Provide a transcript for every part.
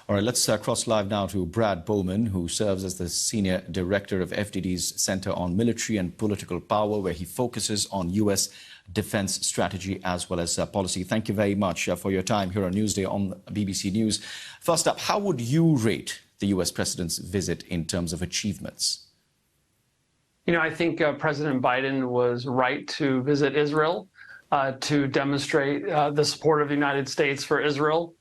All right, let's cross live now to Brad Bowman, who serves as the Senior Director of FDD's Center on Military and Political Power, where he focuses on U.S. defense strategy as well as policy. Thank you very much for your time here on Newsday on BBC News. First up, how would you rate the U.S. President's visit in terms of achievements? You know, I think President Biden was right to visit Israel to demonstrate the support of the United States for Israel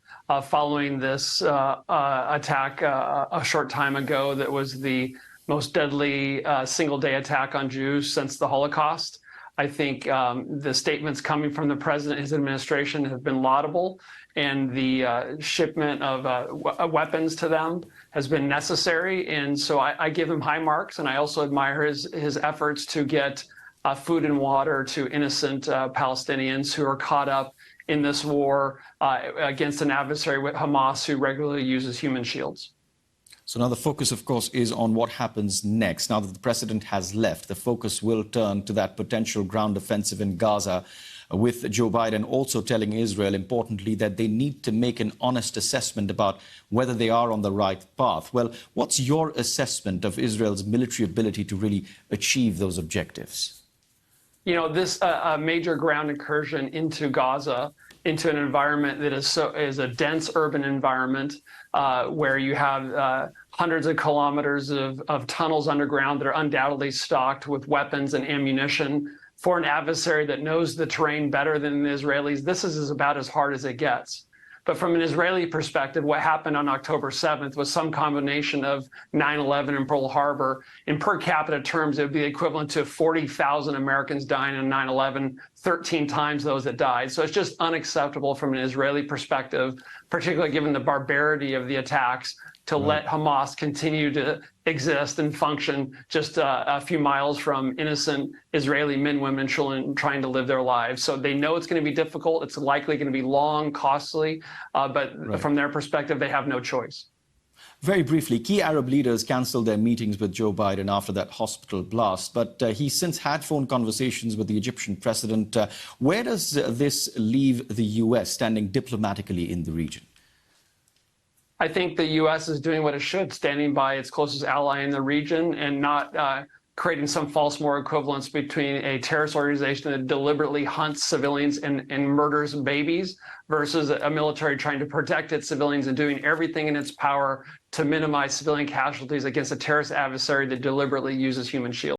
following this attack a short time ago that was the most deadly single-day attack on Jews since the Holocaust. I think the statements coming from the president and his administration have been laudable, and the shipment of weapons to them has been necessary. And so I give him high marks, and I also admire his efforts to get food and water to innocent Palestinians who are caught up in this war against an adversary with Hamas who regularly uses human shields. So now the focus, of course, is on what happens next. Now that the president has left, the focus will turn to that potential ground offensive in Gaza, with Joe Biden also telling Israel, importantly, that they need to make an honest assessment about whether they are on the right path. Well, what's your assessment of Israel's military ability to really achieve those objectives? You know, this major ground incursion into Gaza, into an environment that is a dense urban environment where you have hundreds of kilometers of tunnels underground that are undoubtedly stocked with weapons and ammunition for an adversary that knows the terrain better than the Israelis. This is about as hard as it gets. But from an Israeli perspective, what happened on October 7th was some combination of 9/11 and Pearl Harbor. In per capita terms, it would be equivalent to 40,000 Americans dying on 9/11, 13 times those that died. So it's just unacceptable from an Israeli perspective, particularly given the barbarity of the attacks, to let Hamas continue to exist and function just a few miles from innocent Israeli men, women, and children trying to live their lives. So they know it's going to be difficult. It's likely going to be long, costly, but from their perspective, they have no choice. Very briefly, key Arab leaders cancelled their meetings with Joe Biden after that hospital blast, but he since had phone conversations with the Egyptian president. Where does this leave the U.S. standing diplomatically in the region? I think the U.S. is doing what it should, standing by its closest ally in the region and not creating some false moral equivalence between a terrorist organization that deliberately hunts civilians and murders babies versus a military trying to protect its civilians and doing everything in its power to minimize civilian casualties against a terrorist adversary that deliberately uses human shields.